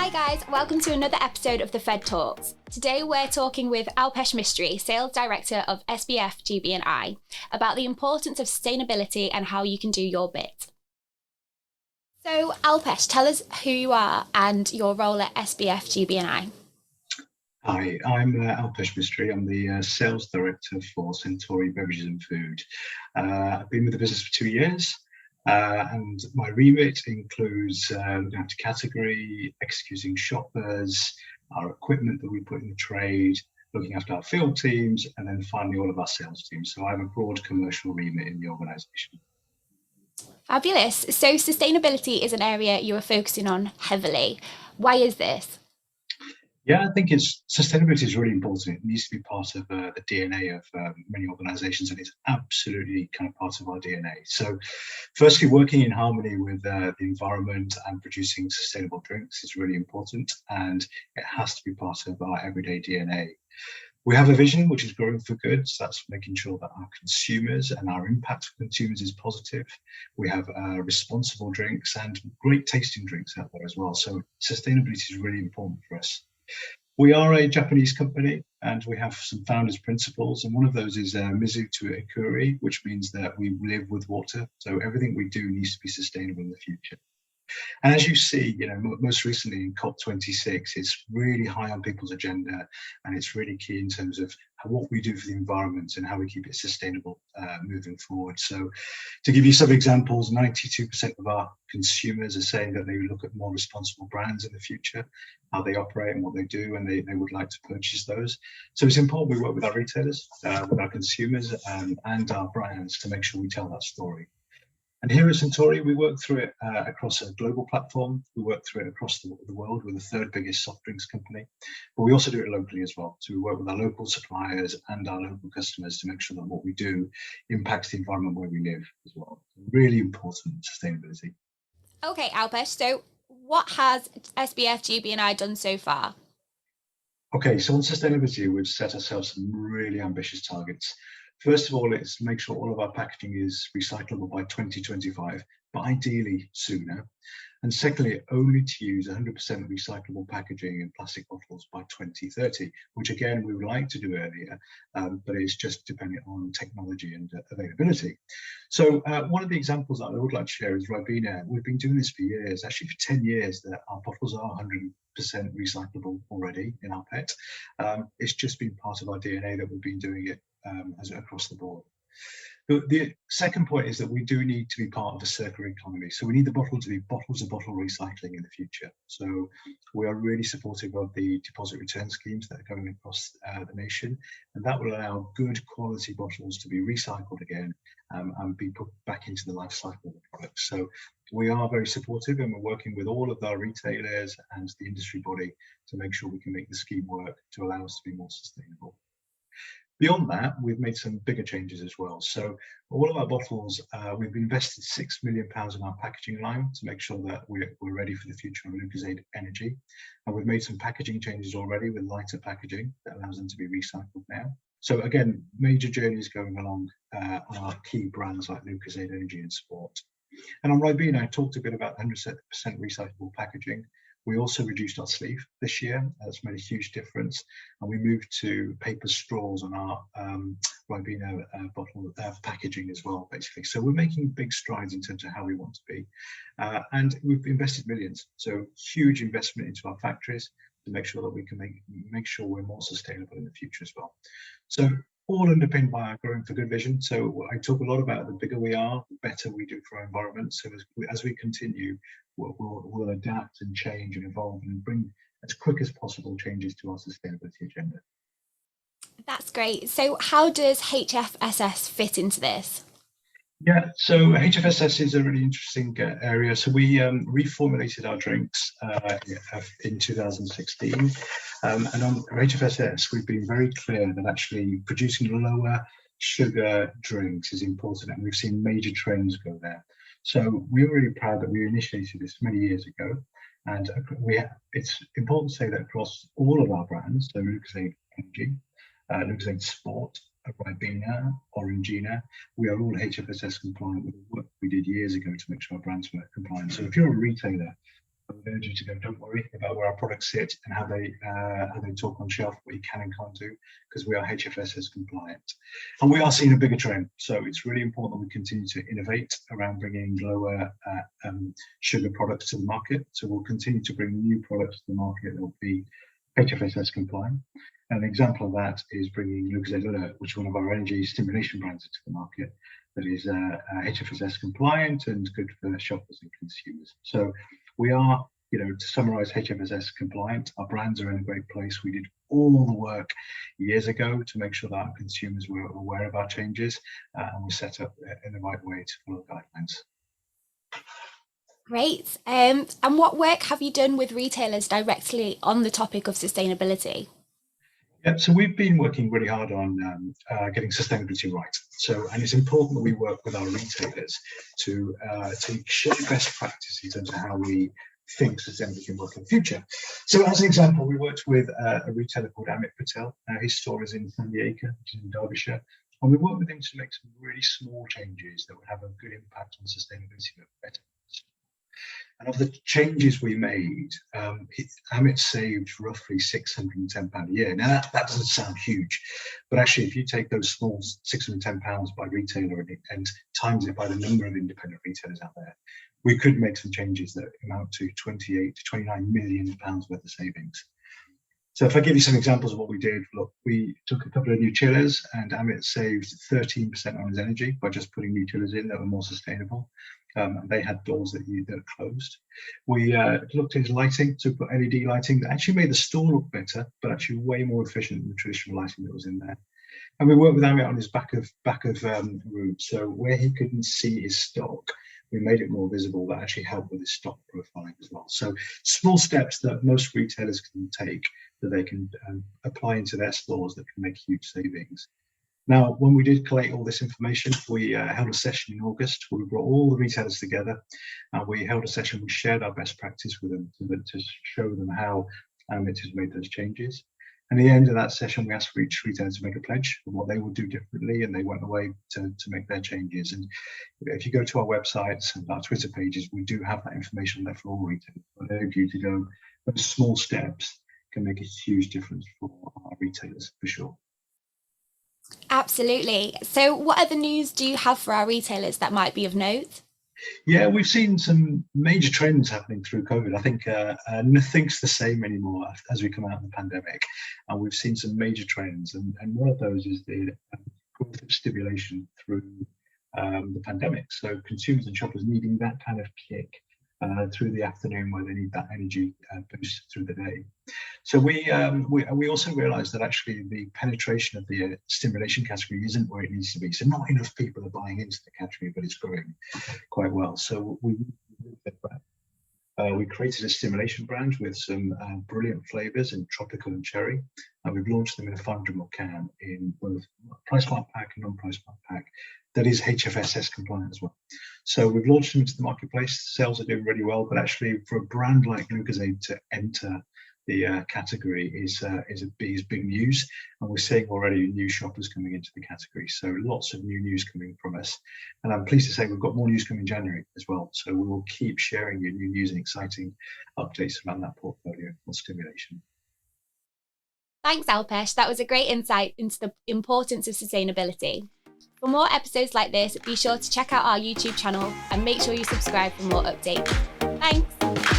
Hi guys, welcome to another episode of the Fed Talks. Today we're talking with Alpesh Mistry, Sales Director of SBF GB I, about the importance of sustainability and how you can do your bit. So Alpesh, tell us who you are and your role at SBF GB I. Hi, I'm Alpesh Mistry. I'm the Sales Director for Centauri Beverages and Food. I've been with the business for 2 years. And my remit includes looking after category, executing shoppers, our equipment that we put in the trade, looking after our field teams, and then finally all of our sales teams. So I have a broad commercial remit in the organisation. Fabulous. So sustainability is an area you are focusing on heavily. Why is this? Yeah, I think sustainability is really important. It needs to be part of the DNA of many organisations, and it's absolutely kind of part of our DNA. So, firstly, working in harmony with the environment and producing sustainable drinks is really important, and it has to be part of our everyday DNA. We have a vision which is growing for good. So that's making sure that our consumers and our impact for consumers is positive. We have responsible drinks and great tasting drinks out there as well. So sustainability is really important for us. We are a Japanese company and we have some founders' principles, and one of those is mizu to ikuri, which means that we live with water. So everything we do needs to be sustainable in the future. And as you see, most recently in COP26, it's really high on people's agenda, and it's really key in terms of what we do for the environment and how we keep it sustainable moving forward. So to give you some examples, 92% of our consumers are saying that they look at more responsible brands in the future, how they operate and what they do, and they would like to purchase those. So it's important we work with our retailers, with our consumers and our brands to make sure we tell that story. And here at Centauri, we work through it across a global platform. We work through it across the world. We're the third biggest soft drinks company, but we also do it locally as well. So we work with our local suppliers and our local customers to make sure that what we do impacts the environment where we live as well. Really important, sustainability. Okay, Alpesh, so what has SBF GB I done so far? Okay, so on sustainability, we've set ourselves some really ambitious targets. First of all, it's make sure all of our packaging is recyclable by 2025, but ideally sooner. And secondly, only to use 100% recyclable packaging and plastic bottles by 2030, which again, we would like to do earlier, but it's just dependent on technology and availability. So one of the examples that I would like to share is Ribena. We've been doing this for years, actually for 10 years, that our bottles are 100% recyclable already in our PET. It's just been part of our DNA that we've been doing it across the board. The second point is that we do need to be part of a circular economy. So we need the bottle to be bottle-to-bottle recycling in the future. So we are really supportive of the deposit return schemes that are going across the nation, and that will allow good quality bottles to be recycled again and be put back into the life cycle of the product. So we are very supportive, and we're working with all of our retailers and the industry body to make sure we can make the scheme work to allow us to be more sustainable. Beyond that, we've made some bigger changes as well. So all of our bottles, we've invested £6 million in our packaging line to make sure that we're ready for the future of Lucozade Energy. And we've made some packaging changes already with lighter packaging that allows them to be recycled now. So again, major journeys going along on our key brands like Lucozade Energy and Sport. And on Ribena, I talked a bit about 100% recyclable packaging. We also reduced our sleeve this year. That's made a huge difference. And we moved to paper straws on our Ribena bottle packaging as well, basically. So we're making big strides in terms of how we want to be. And we've invested millions. So huge investment into our factories to make sure that we can make sure we're more sustainable in the future as well. So all underpinned by our Growing for Good vision. So I talk a lot about the bigger we are, the better we do for our environment. So as we continue, we'll adapt and change and evolve and bring as quick as possible changes to our sustainability agenda. That's great. So how does HFSS fit into this? Yeah, so HFSS is a really interesting area. So we reformulated our drinks in 2016. And on HFSS, we've been very clear that actually producing lower sugar drinks is important, and we've seen major trends go there. So we're really proud that we initiated this many years ago. And it's important to say that across all of our brands, so Lucozade Energy, Lucozade Sport, Ribena, Orangina, we are all HFSS compliant with the work we did years ago to make sure our brands were compliant. So if you're a retailer I would urge you to go, don't worry about where our products sit and how they talk on shelf, what you can and can't do, because we are HFSS compliant. And we are seeing a bigger trend. So it's really important that we continue to innovate around bringing lower sugar products to the market. So we'll continue to bring new products to the market that will be HFSS compliant. And an example of that is bringing Lucozade Alert, which is one of our energy stimulation brands, into the market that is HFSS compliant and good for shoppers and consumers. So we are, to summarize, HFSS compliant. Our brands are in a great place. We did all the work years ago to make sure that our consumers were aware of our changes, and we set up in the right way to follow guidelines. Great. And what work have you done with retailers directly on the topic of sustainability? Yeah, so we've been working really hard on getting sustainability right. And it's important that we work with our retailers to share best practice in terms of how we think sustainability can work in the future. So as an example, we worked with a retailer called Amit Patel. His store is in Sandiacre, which is in Derbyshire. And we worked with him to make some really small changes that would have a good impact on sustainability for better. And of the changes we made, Amit saved roughly £610 a year. Now, that doesn't sound huge, but actually, if you take those small £610 by retailer and times it by the number of independent retailers out there, we could make some changes that amount to 28 to 29 million pounds worth of savings. So if I give you some examples of what we did, look, we took a couple of new chillers, and Amit saved 13% on his energy by just putting new chillers in that were more sustainable. And they had doors that are closed. We looked at his lighting, to put LED lighting that actually made the store look better, but actually way more efficient than the traditional lighting that was in there. And we worked with Amit on his back of room, so where he couldn't see his stock, we made it more visible. That actually helped with his stock profiling as well. So small steps that most retailers can take that they can apply into their stores that can make huge savings. Now, when we did collate all this information, we held a session in August where we brought all the retailers together, and we held a session. We shared our best practice with them to show them how Amit has made those changes. And at the end of that session, we asked for each retailer to make a pledge of what they would do differently, and they went away to make their changes. And if you go to our websites and our Twitter pages, we do have that information there for all retailers. I urge you to go. Those small steps can make a huge difference for our retailers, for sure. Absolutely. So what other news do you have for our retailers that might be of note? Yeah, we've seen some major trends happening through COVID. I think nothing's the same anymore as we come out of the pandemic. And we've seen some major trends. And one of those is the growth of stimulation through the pandemic. So consumers and shoppers needing that kind of kick through the afternoon where they need that energy boost through the day. So we also realised that actually the penetration of the stimulation category isn't where it needs to be. So not enough people are buying into the category, but it's growing quite well. So we created a stimulation brand with some brilliant flavours in tropical and cherry, and we've launched them in a 500ml can in both price mark pack and non-price mark pack that is HFSS compliant as well. So we've launched them into the marketplace. Sales are doing really well, but actually for a brand like Lucozade to enter the category is big news, and we're seeing already new shoppers coming into the category. So lots of new news coming from us, and I'm pleased to say we've got more news coming in January as well. So we will keep sharing you new news and exciting updates around that portfolio on stimulation. Thanks, Alpesh. That was a great insight into the importance of sustainability. For more episodes like this, be sure to check out our YouTube channel and make sure you subscribe for more updates. Thanks.